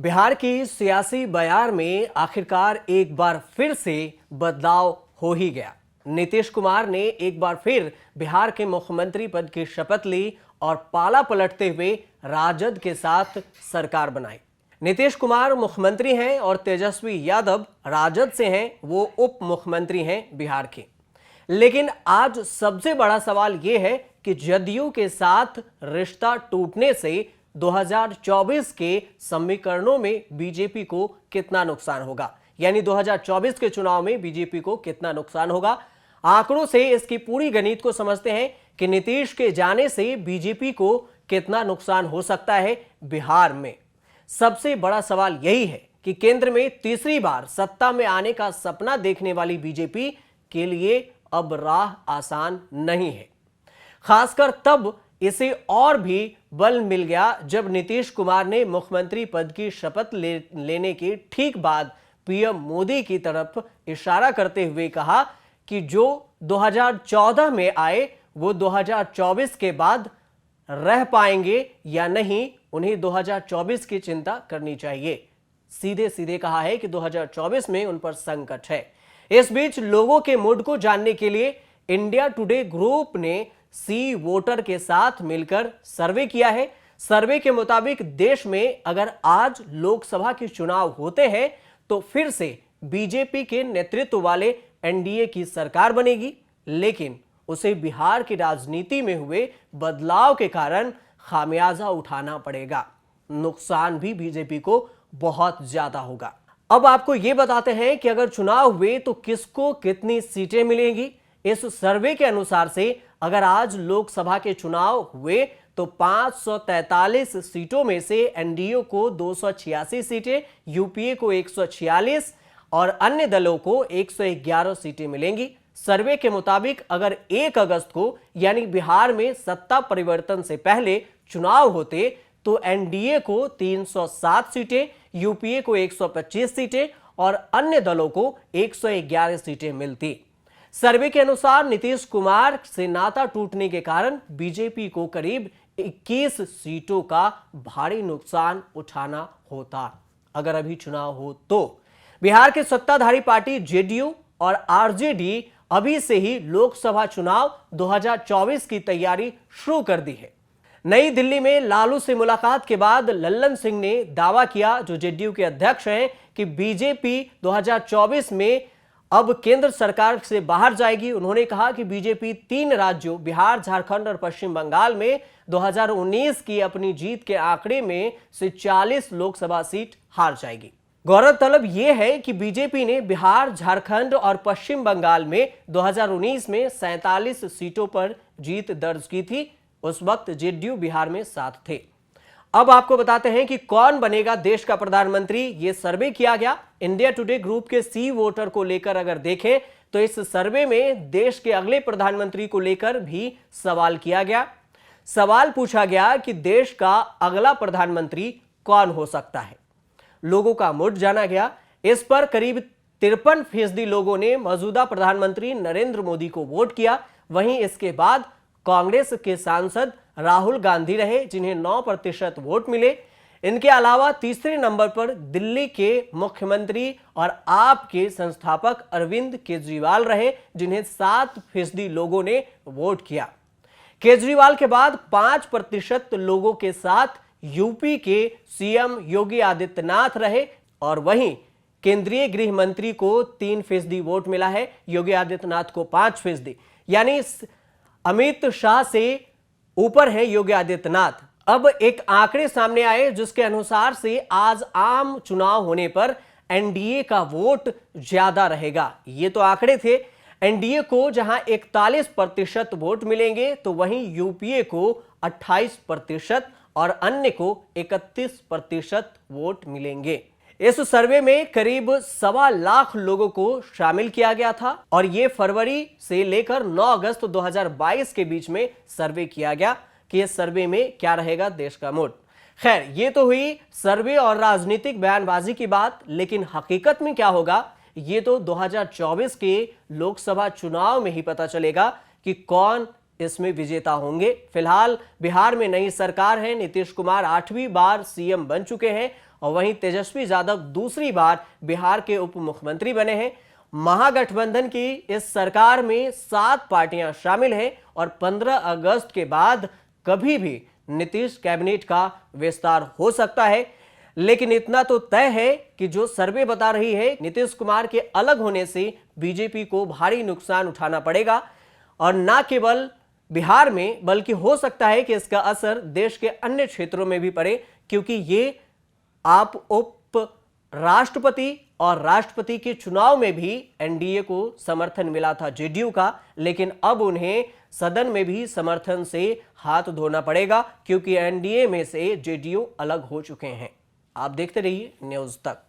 बिहार की सियासी बयार में आखिरकार एक बार फिर से बदलाव हो ही गया। नीतीश कुमार ने एक बार फिर बिहार के मुख्यमंत्री पद की शपथ ली और पाला पलटते हुए राजद के साथ सरकार बनाई। नीतीश कुमार मुख्यमंत्री हैं और तेजस्वी यादव राजद से हैं, वो उप मुख्यमंत्री हैं बिहार के। लेकिन आज सबसे बड़ा सवाल यह है कि जदयू के साथ रिश्ता टूटने से 2024 के समीकरणों में बीजेपी को कितना नुकसान होगा, यानी 2024 के चुनाव में बीजेपी को कितना नुकसान होगा। आंकड़ों से इसकी पूरी गणित को समझते हैं कि नीतीश के जाने से बीजेपी को कितना नुकसान हो सकता है। बिहार में सबसे बड़ा सवाल यही है कि केंद्र में तीसरी बार सत्ता में आने का सपना देखने वाली बीजेपी के लिए अब राह आसान नहीं है। खासकर तब इसे और भी बल मिल गया जब नीतीश कुमार ने मुख्यमंत्री पद की शपथ लेने के ठीक बाद पीएम मोदी की तरफ इशारा करते हुए कहा कि जो 2014 में आए वो 2024 के बाद रह पाएंगे या नहीं, उन्हें 2024 की चिंता करनी चाहिए। सीधे सीधे कहा है कि 2024 में उन पर संकट है। इस बीच लोगों के मूड को जानने के लिए इंडिया टुडे ग्रुप ने सी वोटर के साथ मिलकर सर्वे किया है। सर्वे के मुताबिक देश में अगर आज लोकसभा के चुनाव होते हैं तो फिर से बीजेपी के नेतृत्व वाले एनडीए की सरकार बनेगी, लेकिन उसे बिहार की राजनीति में हुए बदलाव के कारण खामियाजा उठाना पड़ेगा। नुकसान भी बीजेपी को बहुत ज्यादा होगा। अब आपको यह बताते हैं कि अगर चुनाव हुए तो किसको कितनी सीटें मिलेंगी। इस सर्वे के अनुसार से अगर आज लोकसभा के चुनाव हुए तो 543 सीटों में से एनडीए को 286 सीटें, यूपीए को 146 और अन्य दलों को 111 सीटें मिलेंगी। सर्वे के मुताबिक अगर 1 अगस्त को यानी बिहार में सत्ता परिवर्तन से पहले चुनाव होते तो एनडीए को 307 सीटें, यूपीए को 125 सीटें और अन्य दलों को 111 सीटें मिलती। सर्वे के अनुसार नीतीश कुमार से नाता टूटने के कारण बीजेपी को करीब 21 सीटों का भारी नुकसान उठाना होता अगर अभी चुनाव हो तो। बिहार की सत्ताधारी पार्टी जेडीयू और आरजेडी अभी से ही लोकसभा चुनाव 2024 की तैयारी शुरू कर दी है। नई दिल्ली में लालू से मुलाकात के बाद लल्लन सिंह ने दावा किया, जो जेडीयू के अध्यक्ष हैं, कि बीजेपी 2024 में अब केंद्र सरकार से बाहर जाएगी। उन्होंने कहा कि बीजेपी 3 राज्यों बिहार, झारखंड और पश्चिम बंगाल में 2019 की अपनी जीत के आंकड़े में से 40 लोकसभा सीट हार जाएगी। गौरतलब यह है कि बीजेपी ने बिहार, झारखंड और पश्चिम बंगाल में 2019 में 47 सीटों पर जीत दर्ज की थी। उस वक्त जेडीयू बिहार में 7 थे। अब आपको बताते हैं कि कौन बनेगा देश का प्रधानमंत्री। यह सर्वे किया गया इंडिया टुडे ग्रुप के सी वोटर को लेकर। अगर देखें तो इस सर्वे में देश के अगले प्रधानमंत्री को लेकर भी सवाल किया गया। सवाल पूछा गया कि देश का अगला प्रधानमंत्री कौन हो सकता है। लोगों का मूड जाना गया। इस पर करीब 53% लोगों ने मौजूदा प्रधानमंत्री नरेंद्र मोदी को वोट किया। वहीं इसके बाद कांग्रेस के सांसद राहुल गांधी रहे, जिन्हें 9% वोट मिले। इनके अलावा तीसरे नंबर पर दिल्ली के मुख्यमंत्री और आप के संस्थापक अरविंद केजरीवाल रहे, जिन्हें 7% लोगों ने वोट किया। केजरीवाल के बाद 5% लोगों के साथ यूपी के सीएम योगी आदित्यनाथ रहे और वहीं केंद्रीय गृह मंत्री को 3% वोट मिला है, योगी आदित्यनाथ को 5%, यानी अमित शाह से ऊपर है योगी आदित्यनाथ। अब एक आंकड़े सामने आए जिसके अनुसार से आज आम चुनाव होने पर एनडीए का वोट ज्यादा रहेगा। ये तो आंकड़े थे। एनडीए को जहां 41% वोट मिलेंगे तो वहीं यूपीए को 28% और अन्य को 31% वोट मिलेंगे। इस सर्वे में करीब 1.25 लाख लोगों को शामिल किया गया था और यह फरवरी से लेकर 9 अगस्त 2022 के बीच में सर्वे किया गया कि इस सर्वे में क्या रहेगा देश का मूड। खैर, ये तो हुई सर्वे और राजनीतिक बयानबाजी की बात, लेकिन हकीकत में क्या होगा ये तो 2024 के लोकसभा चुनाव में ही पता चलेगा कि कौन इसमें विजेता होंगे। फिलहाल बिहार में नई सरकार है। नीतीश कुमार 8वीं बार सीएम बन चुके हैं और वहीं तेजस्वी यादव दूसरी बार बिहार के उप मुख्यमंत्री बने हैं। महागठबंधन की इस सरकार में 7 पार्टियां शामिल हैं और 15 अगस्त के बाद कभी भी नीतीश कैबिनेट का विस्तार हो सकता है। लेकिन इतना तो तय है कि जो सर्वे बता रही है, नीतीश कुमार के अलग होने से बीजेपी को भारी नुकसान उठाना पड़ेगा और न केवल बिहार में बल्कि हो सकता है कि इसका असर देश के अन्य क्षेत्रों में भी पड़े, क्योंकि ये आप उप राष्ट्रपति और राष्ट्रपति के चुनाव में भी एनडीए को समर्थन मिला था जेडीयू का, लेकिन अब उन्हें सदन में भी समर्थन से हाथ धोना पड़ेगा क्योंकि एनडीए में से जेडीयू अलग हो चुके हैं। आप देखते रहिए न्यूज़ तक।